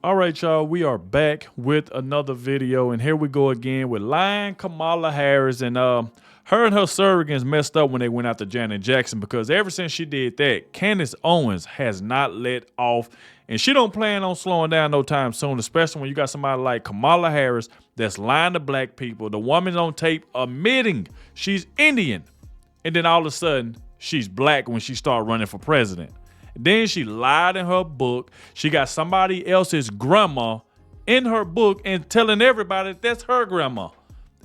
All right, y'all, we are back with another video, and here we go again with lying Kamala Harris. And her and her surrogates messed up when they went after Janet Jackson, because ever since she did that, Candace Owens has not let off, and she don't plan on slowing down no time soon, especially when you got somebody like Kamala Harris that's lying to black people. The woman's on tape admitting she's Indian, and then all of a sudden she's black when she started running for president. Then she lied in her book. She got somebody else's grandma in her book and telling everybody that's her grandma.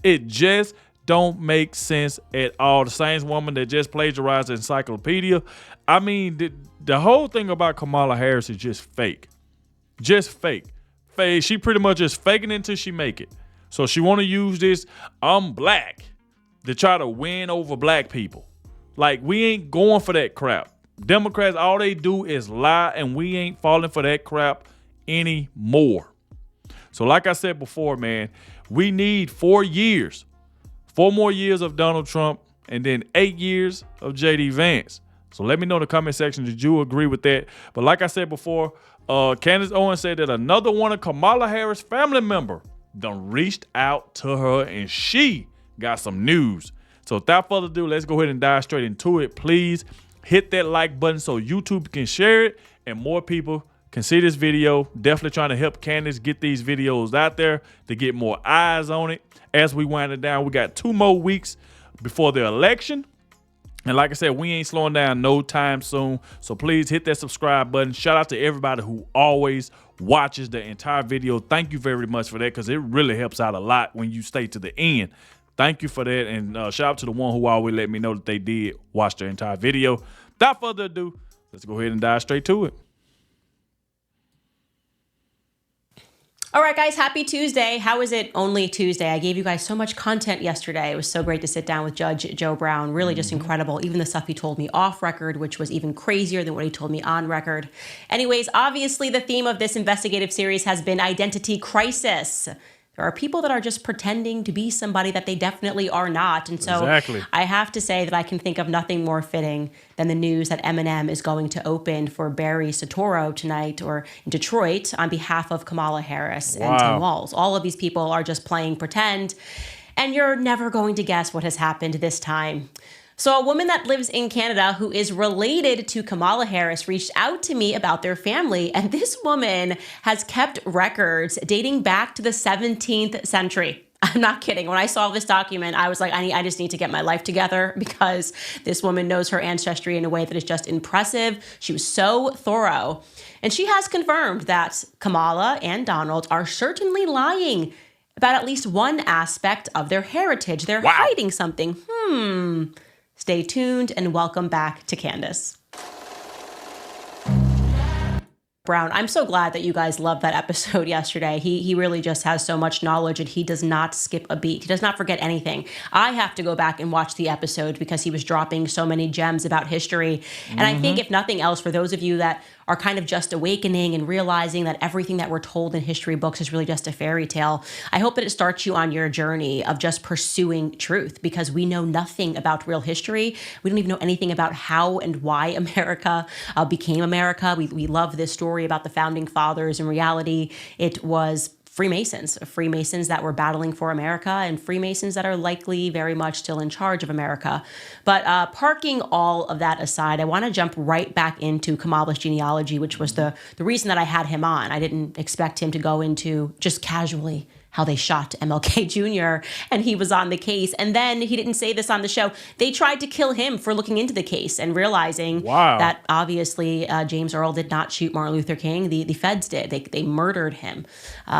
It just don't make sense at all. The same woman that just plagiarized the encyclopedia. I mean, the whole thing about Kamala Harris is just fake. Just fake. Fake. She pretty much just faking it until she make it. So she want to use this "I'm black" to try to win over black people. Like, we ain't going for that crap. Democrats, all they do is lie, and we ain't falling for that crap anymore. So like I said before, man, we need 4 years. 4 more years of Donald Trump, and then 8 years of J.D. Vance. So let me know in the comment section, did you agree with that? But like I said before, Candace Owens said that another one of Kamala Harris' family member done reached out to her, and she got some news. So without further ado, let's go ahead and dive straight into it. Please hit that like button so YouTube can share it and more people can see this video. Definitely trying to help Candace get these videos out there to get more eyes on it. As we wind it down, we got 2 more weeks before the election. And like I said, we ain't slowing down no time soon. So please hit that subscribe button. Shout out to everybody who always watches the entire video. Thank you very much for that, because it really helps out a lot when you stay to the end. Thank you for that, and shout out to the one who always let me know that they did watch the entire video. Without further ado, let's go ahead and dive straight to it. All right, guys, happy Tuesday. How is it only Tuesday? I gave you guys so much content yesterday. It was so great to sit down with Judge Joe Brown. Really just incredible. Even the stuff he told me off record, which was even crazier than what he told me on record. Anyways, obviously the theme of this investigative series has been identity crisis. There are people that are just pretending to be somebody that they definitely are not. And so I have to say that I can think of nothing more fitting than the news that Eminem is going to open for Barry Soetoro tonight, or in Detroit, on behalf of Kamala Harris and Tim Walz. All of these people are just playing pretend, and you're never going to guess what has happened this time. So a woman that lives in Canada who is related to Kamala Harris reached out to me about their family, and this woman has kept records dating back to the 17th century. I'm not kidding. When I saw this document, I was like, I just need to get my life together, because this woman knows her ancestry in a way that is just impressive. She was so thorough. And she has confirmed that Kamala and Donald are certainly lying about at least one aspect of their heritage. They're hiding something. Stay tuned, and welcome back to Candace. Brown, I'm so glad that you guys loved that episode yesterday. He really just has so much knowledge, and he does not skip a beat. He does not forget anything. I have to go back and watch the episode because he was dropping so many gems about history. And I think, if nothing else, for those of you that are kind of just awakening and realizing that everything that we're told in history books is really just a fairy tale, I hope that it starts you on your journey of just pursuing truth, because we know nothing about real history. We don't even know anything about how and why America became America. We love this story about the founding fathers. In reality, it was Freemasons that were battling for America, and Freemasons that are likely very much still in charge of America. But parking all of that aside, I want to jump right back into Kamala's genealogy, which was the reason that I had him on. I didn't expect him to go into just casually how they shot MLK Jr. and he was on the case. And then he didn't say this on the show. They tried to kill him for looking into the case and realizing that obviously James Earl did not shoot Martin Luther King. The feds did. They murdered him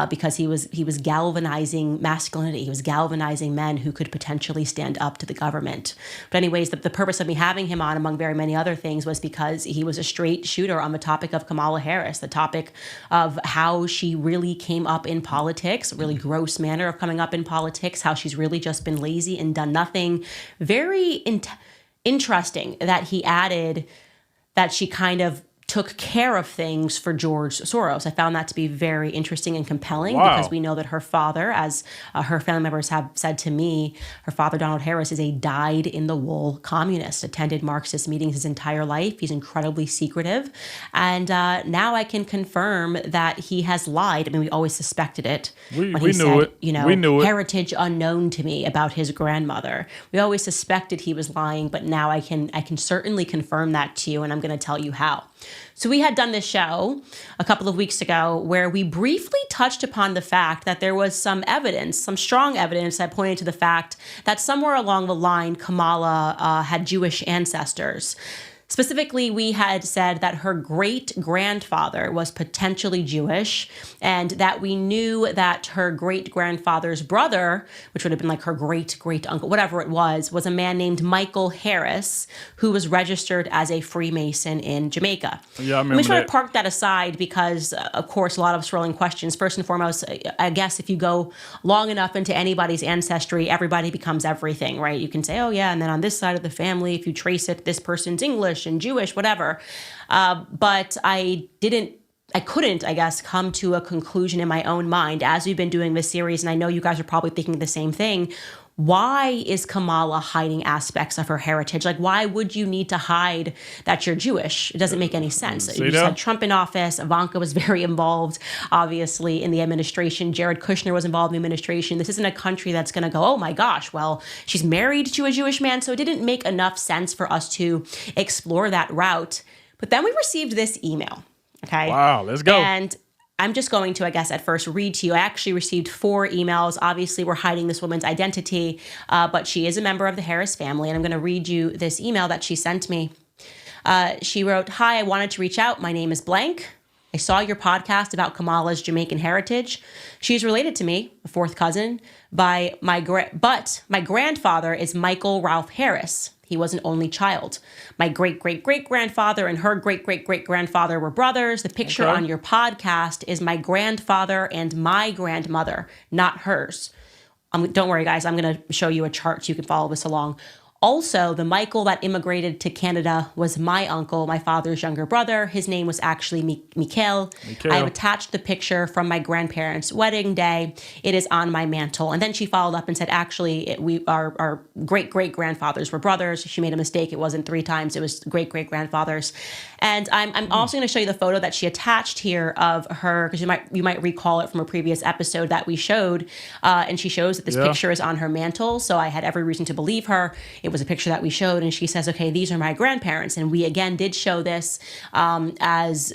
because he was galvanizing masculinity. He was galvanizing men who could potentially stand up to the government. But anyways, the purpose of me having him on, among very many other things, was because he was a straight shooter on the topic of Kamala Harris, the topic of how she really came up in politics, really gross manner of coming up in politics, how she's really just been lazy and done nothing. Very interesting that he added that she kind of took care of things for George Soros. I found that to be very interesting and compelling Wow. because we know that her father, as her family members have said to me, her father, Donald Harris, is a dyed-in-the-wool communist, attended Marxist meetings his entire life. He's incredibly secretive. And now I can confirm that he has lied. I mean, we always suspected it. We when he knew said, it. you know, We knew it. heritage unknown to me about his grandmother. We always suspected he was lying, but now I can certainly confirm that to you, and I'm going to tell you how. So we had done this show a couple of weeks ago where we briefly touched upon the fact that there was some evidence, some strong evidence that pointed to the fact that somewhere along the line, Kamala had Jewish ancestors. Specifically, we had said that her great-grandfather was potentially Jewish, and that we knew that her great-grandfather's brother, which would have been like her great-great-uncle, whatever it was a man named Michael Harris, who was registered as a Freemason in Jamaica. Yeah, I remember We try that. to park that aside because, of course, a lot of us rolling questions. First and foremost, I guess if you go long enough into anybody's ancestry, everybody becomes everything, right? You can say, oh, yeah, and then on this side of the family, if you trace it, this person's English and Jewish, whatever. But I couldn't, I guess, come to a conclusion in my own mind as we've been doing this series, and I know you guys are probably thinking the same thing. Why is Kamala hiding aspects of her heritage? Like, why would you need to hide that you're Jewish? It doesn't make any sense. You just had Trump in office. Ivanka was very involved, obviously, in the administration. Jared Kushner was involved in the administration. This isn't a country that's going to go, oh my gosh, well, she's married to a Jewish man. So it didn't make enough sense for us to explore that route. But then we received this email. Okay. Wow, let's go. And I'm just going to, I guess, at first read to you. I actually received 4 emails. Obviously, we're hiding this woman's identity, but she is a member of the Harris family. And I'm going to read you this email that she sent me. She wrote, "Hi, I wanted to reach out. My name is blank. I saw your podcast about Kamala's Jamaican heritage. She's related to me, a 4th cousin, but my grandfather is Michael Ralph Harris. He was an only child. My great-great-great-grandfather and her great-great-great-grandfather were brothers. The picture on your podcast is my grandfather and my grandmother, not hers." Don't worry, guys. I'm going to show you a chart so you can follow this along. Also, the Michael that immigrated to Canada was my uncle, my father's younger brother. His name was actually Mikhail. I have attached the picture from my grandparents' wedding day. It is on my mantle. And then she followed up and said, actually, our great-great-grandfathers were brothers. She made a mistake. It wasn't 3 times. It was great-great-grandfathers. And I'm also going to show you the photo that she attached here of her, because you might recall it from a previous episode that we showed. And she shows that this picture is on her mantle. So I had every reason to believe her. It was a picture that we showed, and she says, okay, these are my grandparents. And we again did show this as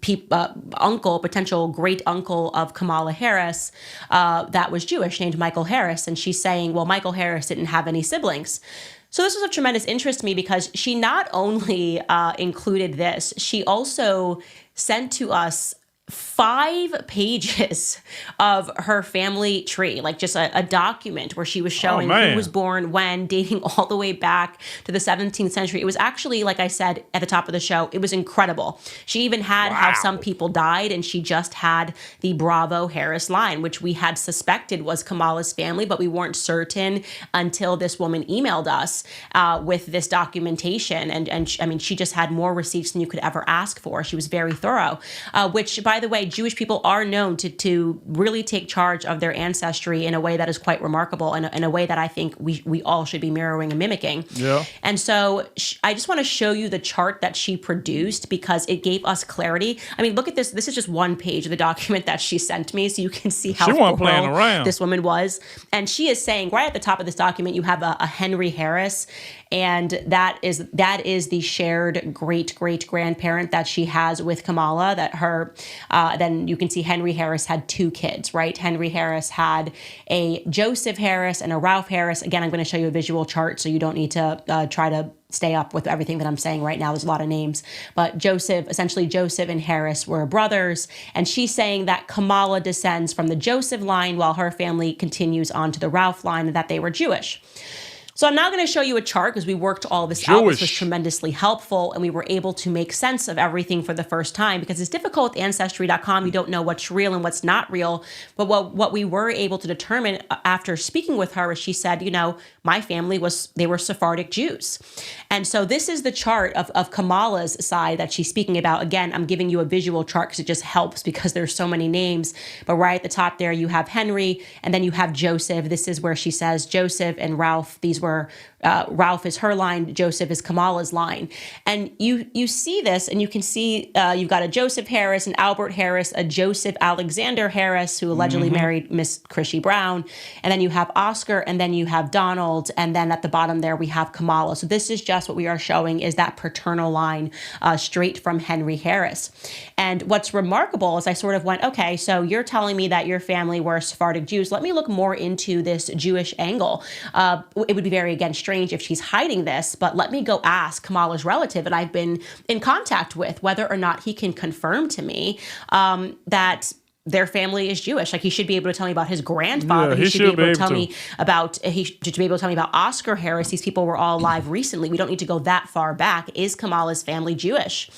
potential great uncle of Kamala Harris that was Jewish, named Michael Harris. And she's saying, well, Michael Harris didn't have any siblings. So this was of tremendous interest to me because she not only included this, she also sent to us 5 pages of her family tree, like just a document where she was showing who was born when, dating all the way back to the 17th century. It was actually, like I said at the top of the show, it was incredible. She even had how some people died, and she just had the Bravo Harris line, which we had suspected was Kamala's family, but we weren't certain until this woman emailed us with this documentation. And I mean, she just had more receipts than you could ever ask for. She was very thorough, which, by the way, Jewish people are known to really take charge of their ancestry in a way that is quite remarkable, and in a way that I think we all should be mirroring and mimicking. Yeah. And so I just want to show you the chart that she produced because it gave us clarity. I mean, look at this. This is just one page of the document that she sent me, so you can see how thorough this woman was. And she is saying right at the top of this document, you have a Henry Harris, and that is the shared great-great-grandparent that she has with Kamala. That her then you can see Henry Harris had 2 kids, right? Henry Harris had a Joseph Harris and a Ralph Harris. Again, I'm going to show you a visual chart, so you don't need to try to stay up with everything that I'm saying right now. There's a lot of names. But essentially Joseph and Harris were brothers. And she's saying that Kamala descends from the Joseph line while her family continues on to the Ralph line, and that they were Jewish. So I'm now going to show you a chart because we worked all this out, which was Jewish. tremendously helpful, and we were able to make sense of everything for the first time because it's difficult with Ancestry.com. You don't know what's real and what's not real. But what we were able to determine after speaking with her is she said, you know, my family they were Sephardic Jews. And so this is the chart of Kamala's side that she's speaking about. Again, I'm giving you a visual chart because it just helps because there's so many names. But right at the top there, you have Henry, and then you have Joseph. This is where she says Joseph and Ralph. These were Ralph is her line, Joseph is Kamala's line. And you see this, and you can see you've got a Joseph Harris, an Albert Harris, a Joseph Alexander Harris, who allegedly married Miss Chrissy Brown. And then you have Oscar, and then you have Donald, and then at the bottom there we have Kamala. So this is just what we are showing is that paternal line straight from Henry Harris. And what's remarkable is I sort of went, okay, so you're telling me that your family were Sephardic Jews. Let me look more into this Jewish angle. It would be very, again, strange if she's hiding this, but let me go ask Kamala's relative, and I've been in contact with, whether or not he can confirm to me that their family is Jewish. Like, he should be able to tell me about his grandfather. Yeah, he should be able to tell me about Oscar Harris. These people were all alive recently. We don't need to go that far back. Is Kamala's family Jewish?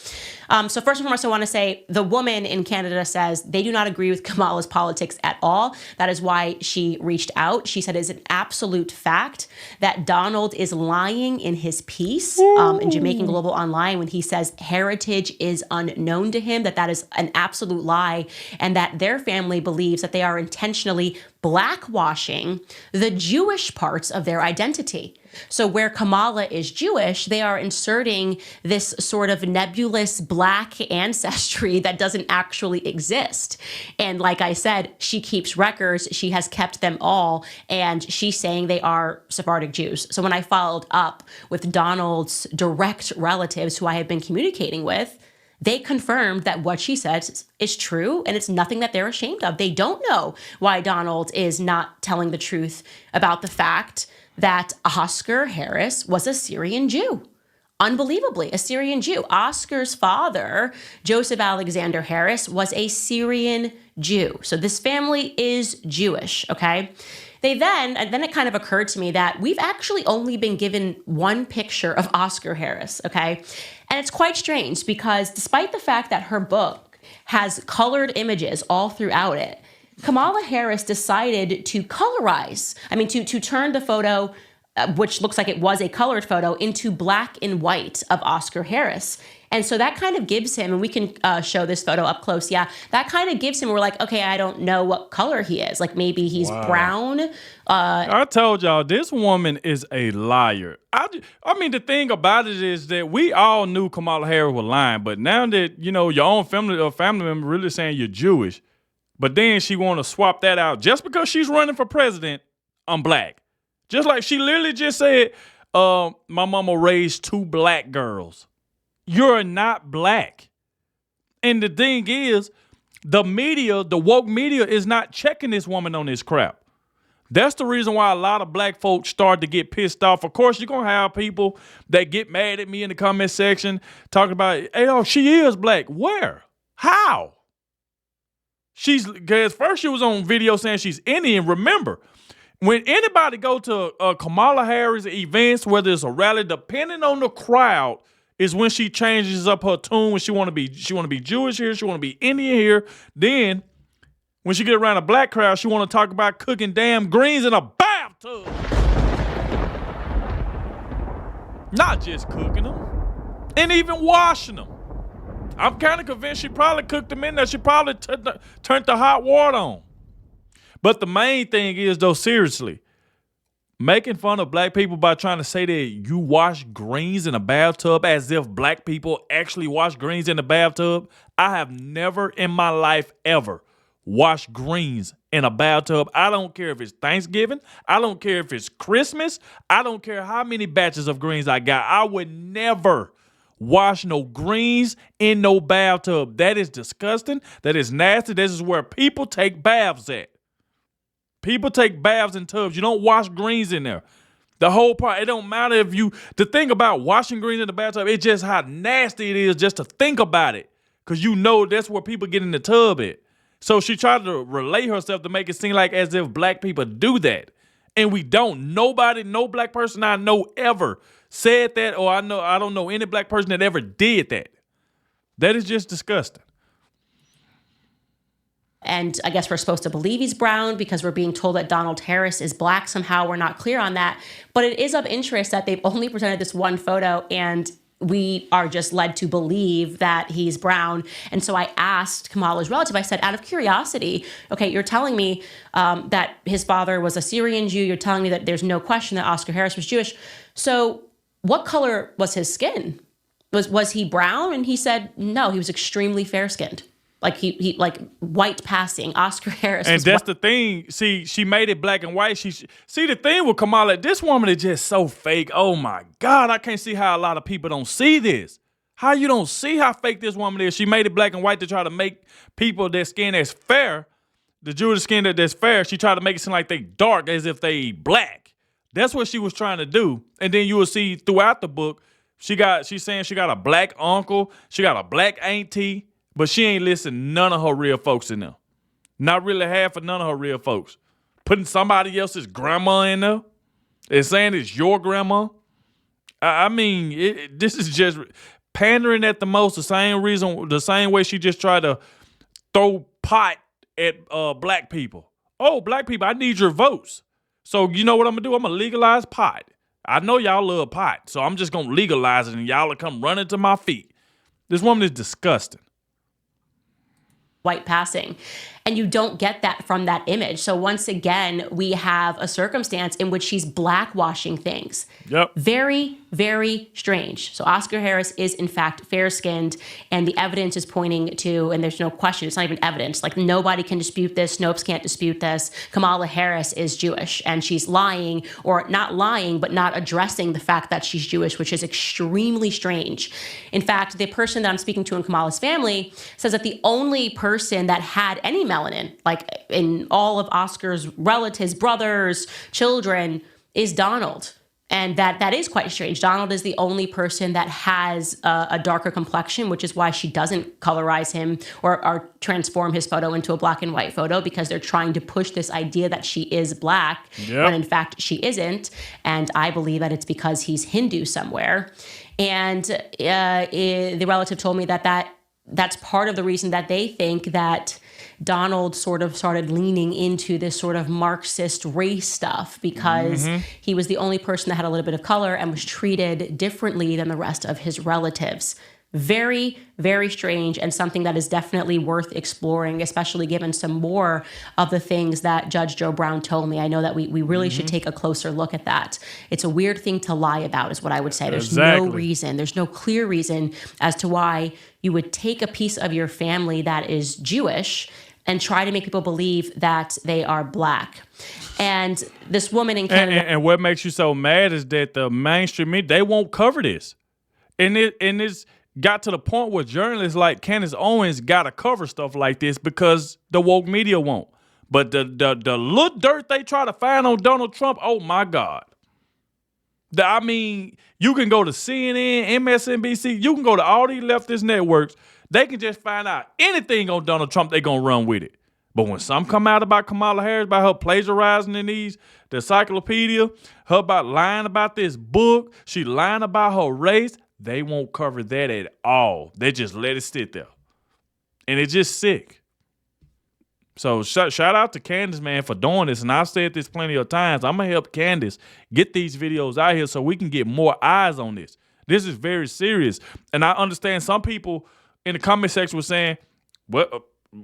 So first and foremost, I want to say the woman in Canada says they do not agree with Kamala's politics at all. That is why she reached out. She said it's an absolute fact that Donald is lying in his piece in Jamaican Global Online when he says heritage is unknown to him, that is an absolute lie, and that their family believes that they are intentionally blackwashing the Jewish parts of their identity. So where Kamala is Jewish, they are inserting this sort of nebulous black ancestry that doesn't actually exist. And like I said, she keeps records. She has kept them all. And she's saying they are Sephardic Jews. So when I followed up with Donald's direct relatives who I have been communicating with, they confirmed that what she says is true, and it's nothing that they're ashamed of. They don't know why Donald is not telling the truth about the fact that Oscar Harris was a Syrian Jew. Unbelievably, a Syrian Jew. Oscar's father, Joseph Alexander Harris, was a Syrian Jew. So this family is Jewish, okay? And then it kind of occurred to me that we've actually only been given one picture of Oscar Harris, okay? And it's quite strange because despite the fact that her book has colored images all throughout it, Kamala Harris decided to to turn the photo, which looks like it was a colored photo, into black and white of Oscar Harris. And so that kind of gives him, and we can show this photo up close, yeah, that kind of gives him, we're like, okay, I don't know what color he is. Like maybe he's brown. I told y'all, this woman is a liar. I mean, the thing about it is that we all knew Kamala Harris was lying, but now that, you know, your own family member really saying you're Jewish, but then she want to swap that out just because she's running for president, I'm black. Just like she literally just said, my mama raised 2 black girls. You're not black. And the thing is, the media, the woke media, is not checking this woman on this crap. That's the reason why a lot of black folks start to get pissed off. Of course, you're going to have people that get mad at me in the comment section talking about, hey, oh, she is black. Where? How? Because first she was on video saying she's Indian. Remember, when anybody go to Kamala Harris events, whether it's a rally, depending on the crowd, is when she changes up her tune. When she want to be Jewish here, she want to be Indian here. Then when she get around a black crowd, she want to talk about cooking damn greens in a bathtub. Not just cooking them, and even washing them. I'm kind of convinced she probably cooked them in there. She probably turned the hot water on. But the main thing is, though, seriously, making fun of black people by trying to say that you wash greens in a bathtub as if black people actually wash greens in the bathtub. I have never in my life ever washed greens in a bathtub. I don't care if it's Thanksgiving. I don't care if it's Christmas. I don't care how many batches of greens I got. I would never wash no greens in no bathtub. That is disgusting. That is nasty. This is where people take baths at. People take baths in tubs. You don't wash greens in there. The whole part, it don't matter if the thing about washing greens in the bathtub, it's just how nasty it is just to think about it. Because you know that's where people get in the tub at. So she tried to relate herself to make it seem like as if black people do that. And we don't. Nobody, no black person I know ever said that, or I don't know any black person that ever did that. That is just disgusting. And I guess we're supposed to believe he's brown because we're being told that Donald Harris is black somehow. We're not clear on that. But it is of interest that they've only presented this one photo and we are just led to believe that he's brown. And so I asked Kamala's relative, I said, out of curiosity, okay, you're telling me that his father was a Syrian Jew. You're telling me that there's no question that Oscar Harris was Jewish. So what color was his skin? Was he brown? And he said, no, he was extremely fair-skinned. Like he like white passing. Oscar Harris. And that's the thing. See, she made it black and white. See, the thing with Kamala, this woman is just so fake. Oh my God, I can't see how a lot of people don't see this. How you don't see how fake this woman is? She made it black and white to try to make people their skin that's fair, the Jewish skin that's fair. She tried to make it seem like they dark as if they black. That's what she was trying to do. And then you will see throughout the book, she's saying she got a black uncle, she got a black auntie. But she ain't listing none of her real folks in there. Not really half of none of her real folks. Putting somebody else's grandma in there and saying it's your grandma. I mean, this is just pandering at the most. The same way she just tried to throw pot at black people. Oh, black people, I need your votes. So you know what I'm going to do? I'm going to legalize pot. I know y'all love pot, so I'm just going to legalize it and y'all will come running to my feet. This woman is disgusting. White passing. And you don't get that from that image. So once again, we have a circumstance in which she's blackwashing things. Yep. Very, very strange. So Oscar Harris is in fact fair-skinned, and the evidence is pointing to, and there's no question, it's not even evidence. Like nobody can dispute this. Snopes can't dispute this. Kamala Harris is Jewish, and she's lying, or not lying, but not addressing the fact that she's Jewish, which is extremely strange. In fact, the person that I'm speaking to in Kamala's family says that the only person that had any melanin, like in all of Oscar's relatives, brothers, children, is Donald. And that is quite strange. Donald is the only person that has a darker complexion, which is why she doesn't colorize him or transform his photo into a black and white photo, because they're trying to push this idea that she is black, when in fact she isn't. And I believe that it's because he's Hindu somewhere. And the relative told me that's part of the reason that they think that Donald sort of started leaning into this sort of Marxist race stuff, because he was the only person that had a little bit of color and was treated differently than the rest of his relatives. Very, very strange, and something that is definitely worth exploring, especially given some more of the things that Judge Joe Brown told me. I know that we really should take a closer look at that. It's a weird thing to lie about, is what I would say. There's no reason, there's no clear reason as to why you would take a piece of your family that is Jewish and try to make people believe that they are black. And this woman in Canada... And what makes you so mad is that the mainstream media, they won't cover this. And it's got to the point where journalists like Candace Owens got to cover stuff like this because the woke media won't. But the little dirt they try to find on Donald Trump, oh my God. I mean, you can go to CNN, MSNBC, you can go to all these leftist networks. They can just find out anything on Donald Trump, they're going to run with it. But when some come out about Kamala Harris, about her plagiarizing in the encyclopedia, her about lying about this book, she lying about her race, they won't cover that at all. They just let it sit there. And it's just sick. So shout out to Candace, man, for doing this. And I've said this plenty of times. I'm going to help Candace get these videos out here so we can get more eyes on this. This is very serious. And I understand some people in the comment section were saying, "What?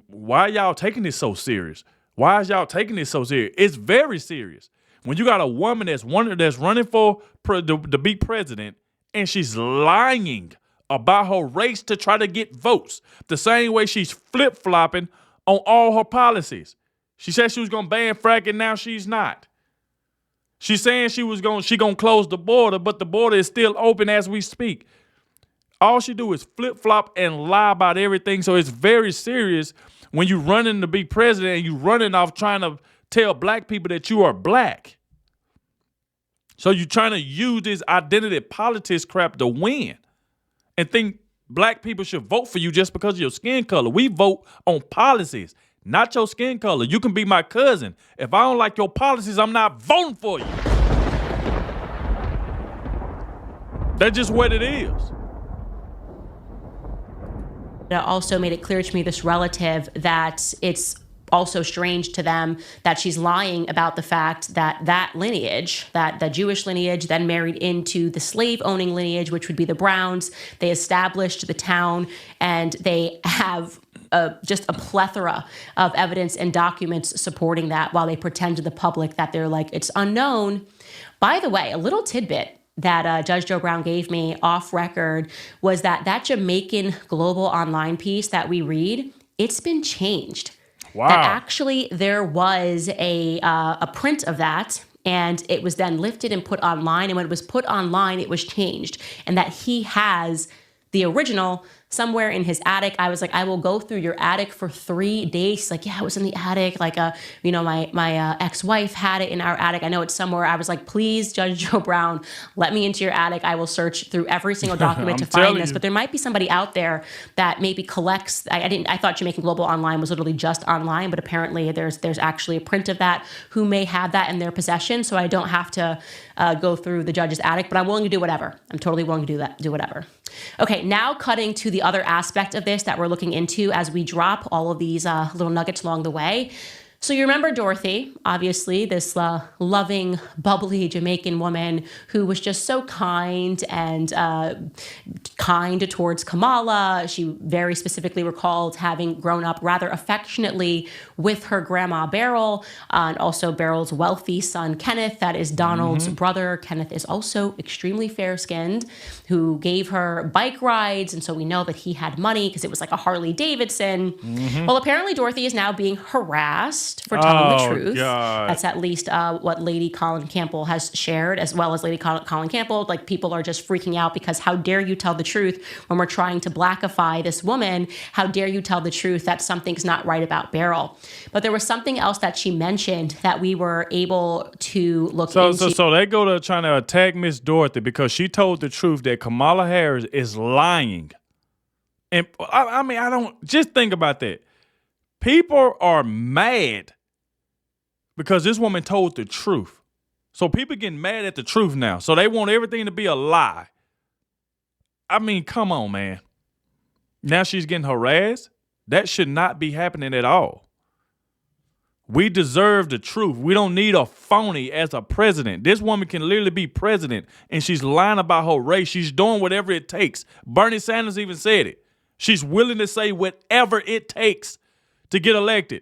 Why are y'all taking this so serious? Why is y'all taking this so serious?" It's very serious. When you got a woman that's running for to be president, and she's lying about her race to try to get votes, the same way she's flip-flopping on all her policies. She said she was going to ban fracking, now she's not. She's saying she gonna close the border, but the border is still open as we speak. All she do is flip-flop and lie about everything. So it's very serious when you running to be president and you running off trying to tell black people that you are black. So you're trying to use this identity politics crap to win and think black people should vote for you just because of your skin color. We vote on policies, not your skin color. You can be my cousin. If I don't like your policies, I'm not voting for you. That's just what it is. It also made it clear to me, this relative, that it's also strange to them that she's lying about the fact that that lineage, that the Jewish lineage, then married into the slave-owning lineage, which would be the Browns. They established the town, and they have just a plethora of evidence and documents supporting that, while they pretend to the public that they're like, it's unknown. By the way, a little tidbit that Judge Joe Brown gave me off record was that Jamaican Global Online piece that we read, it's been changed. Wow. That actually there was a print of that, and it was then lifted and put online. And when it was put online, it was changed. And that he has the original somewhere in his attic. I was like, I will go through your attic for 3 days. He's like, yeah, it was in the attic. Like, my ex-wife had it in our attic. I know it's somewhere. I was like, please, Judge Joe Brown, let me into your attic. I will search through every single document to find this. But there might be somebody out there that maybe collects. I thought Jamaican Global Online was literally just online, but apparently there's actually a print of that, who may have that in their possession. So I don't have to go through the judge's attic, but I'm willing to do whatever. I'm totally willing to do whatever. Okay, now cutting to the other aspect of this that we're looking into as we drop all of these little nuggets along the way. So you remember Dorothy, obviously, this loving, bubbly Jamaican woman who was just so kind and kind towards Kamala. She very specifically recalled having grown up rather affectionately with her grandma Beryl, and also Beryl's wealthy son Kenneth, that is Donald's brother. Kenneth is also extremely fair-skinned, who gave her bike rides, and so we know that he had money because it was like a Harley Davidson. Well, apparently Dorothy is now being harassed for telling the truth. God. That's at least what Lady Colin Campbell has shared, as well as Lady Colin Campbell. Like, people are just freaking out because how dare you tell the truth when we're trying to blackify this woman? How dare you tell the truth that something's not right about Beryl? But there was something else that she mentioned that we were able to look into. So they go to trying to attack Miss Dorothy because she told the truth that Kamala Harris is lying. And I mean, I don't, just think about that. People are mad because this woman told the truth. So people getting mad at the truth now. So they want everything to be a lie. I mean, come on, man. Now she's getting harassed? That should not be happening at all. We deserve the truth. We don't need a phony as a president. This woman can literally be president, and she's lying about her race. She's doing whatever it takes. Bernie Sanders even said it. She's willing to say whatever it takes to get elected.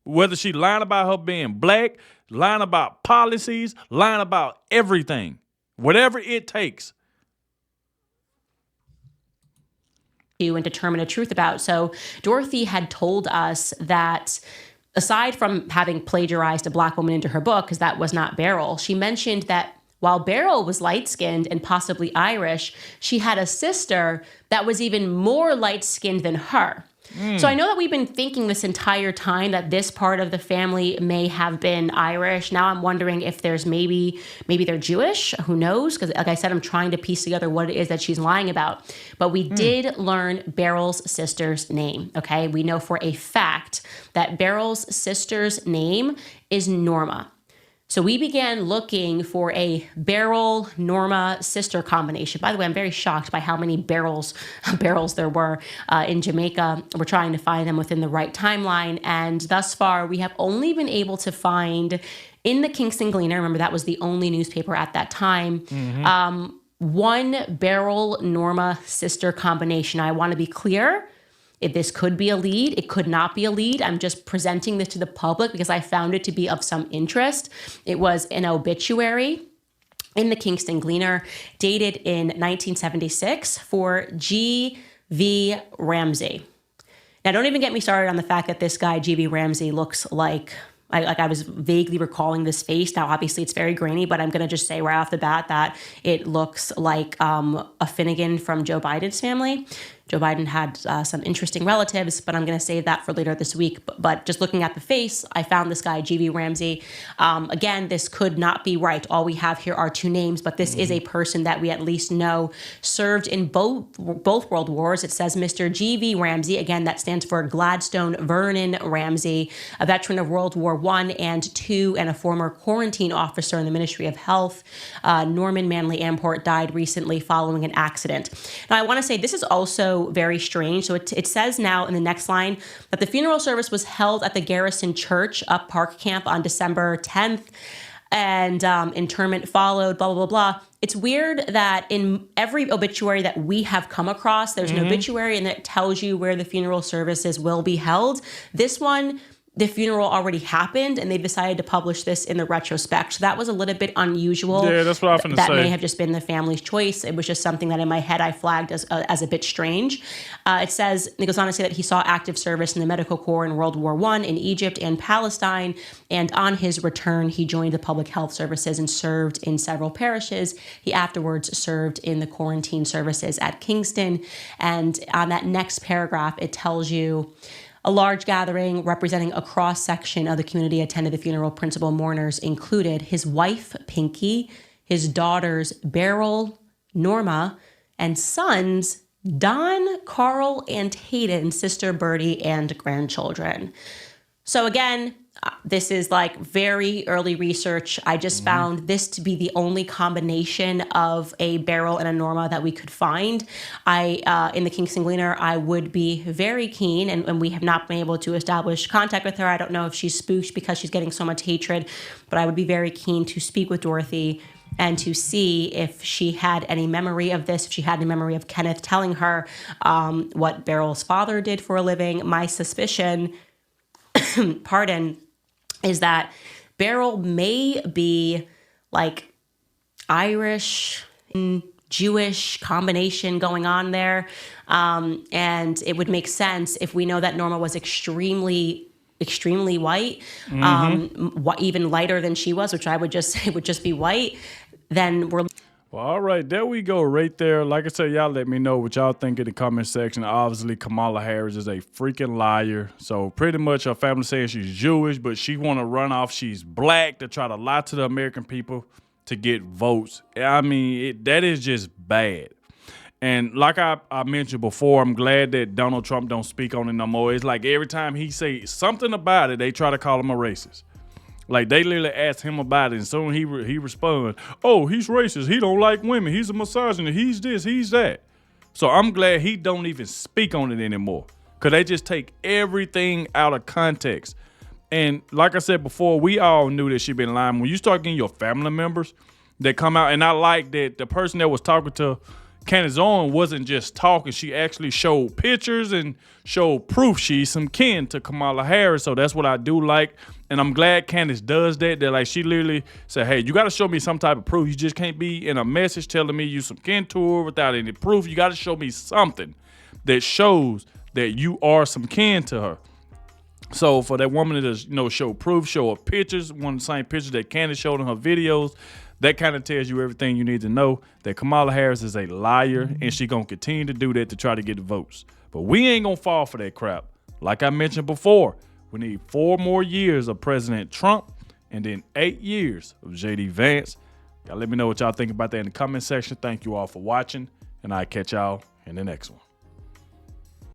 Whether she's lying about her being black, lying about policies, lying about everything. Whatever it takes. And determine a truth about. So Dorothy had told us that aside from having plagiarized a black woman into her book, because that was not Beryl, she mentioned that while Beryl was light-skinned and possibly Irish, she had a sister that was even more light-skinned than her. So I know that we've been thinking this entire time that this part of the family may have been Irish. Now I'm wondering if there's maybe they're Jewish. Who knows? Because like I said, I'm trying to piece together what it is that she's lying about. But we did learn Beryl's sister's name, okay? We know for a fact that Beryl's sister's name is Norma. So we began looking for a Beryl-Norma sister combination. By the way, I'm very shocked by how many barrels there were in Jamaica. We're trying to find them within the right timeline. And thus far, we have only been able to find in the Kingston Gleaner, remember that was the only newspaper at that time, one Beryl-Norma sister combination. I want to be clear. This could be a lead. It could not be a lead. I'm just presenting this to the public because I found it to be of some interest. It was an obituary in the Kingston Gleaner dated in 1976 for G.V. Ramsey. Now, don't even get me started on the fact that this guy, G.V. Ramsey, looks like I was vaguely recalling this face. Now, obviously, it's very grainy, but I'm going to just say right off the bat that it looks like a Finnegan from Joe Biden's family. Joe Biden had some interesting relatives, but I'm going to save that for later this week. But just looking at the face, I found this guy, G.V. Ramsey. Again, this could not be right. All we have here are two names, but this is a person that we at least know served in both World Wars. It says Mr. G.V. Ramsey. Again, that stands for Gladstone Vernon Ramsey, a veteran of World War I and II and a former quarantine officer in the Ministry of Health. Norman Manley Amport died recently following an accident. Now, I want to say this is also very strange. So it says now in the next line that the funeral service was held at the Garrison Church up Park Camp on December 10th, and interment followed, blah, blah, blah, blah. It's weird that in every obituary that we have come across, there's an obituary and it tells you where the funeral services will be held. This one, the funeral already happened and they decided to publish this in the retrospect. So that was a little bit unusual. Yeah, that's what I was going to say. That may have just been the family's choice. It was just something that in my head I flagged as a bit strange. It goes on to say that he saw active service in the medical corps in World War I in Egypt and Palestine. And on his return, he joined the public health services and served in several parishes. He afterwards served in the quarantine services at Kingston. And on that next paragraph, it tells you, a large gathering representing a cross-section of the community attended the funeral. Principal mourners included his wife, Pinky, his daughters, Beryl, Norma, and sons, Don, Carl, and Hayden, sister Bertie, and grandchildren. So again, this is like very early research. I just found this to be the only combination of a Beryl and a Norma that we could find. In the Kingston Gleaner, I would be very keen, and we have not been able to establish contact with her. I don't know if she's spooked because she's getting so much hatred, but I would be very keen to speak with Dorothy and to see if she had any memory of this, if she had any memory of Kenneth telling her what Beryl's father did for a living. My suspicion, pardon, is that Beryl may be like Irish, Jewish combination going on there. And it would make sense if we know that Norma was extremely white, even lighter than she was, which I would just say would just be white, then we're... Well, all right, there we go right there. Like I said, y'all let me know what y'all think in the comment section. Obviously, Kamala Harris is a freaking liar. So pretty much her family saying she's Jewish, but she want to run off she's black to try to lie to the American people to get votes. I mean, that is just bad. And like I mentioned before, I'm glad that Donald Trump don't speak on it no more. It's like every time he say something about it, they try to call him a racist. Like, they literally asked him about it, and soon he responds, oh, he's racist. He don't like women. He's a misogynist. He's this, he's that. So I'm glad he don't even speak on it anymore, because they just take everything out of context. And like I said before, we all knew that she been lying. When you start getting your family members that come out, and I like that the person that was talking to Candace Owens wasn't just talking. She actually showed pictures and showed proof she's some kin to Kamala Harris. So that's what I do like. And I'm glad Candace does that. That like she literally said, hey, you got to show me some type of proof. You just can't be in a message telling me you some kin to her without any proof. You got to show me something that shows that you are some kin to her. So for that woman to show proof, show her pictures, one of the same pictures that Candace showed in her videos, that kind of tells you everything you need to know, that Kamala Harris is a liar, and she going to continue to do that to try to get the votes. But we ain't going to fall for that crap. Like I mentioned before, we need 4 more years of President Trump and then 8 years of J.D. Vance. Y'all let me know what y'all think about that in the comment section. Thank you all for watching, and I'll catch y'all in the next one.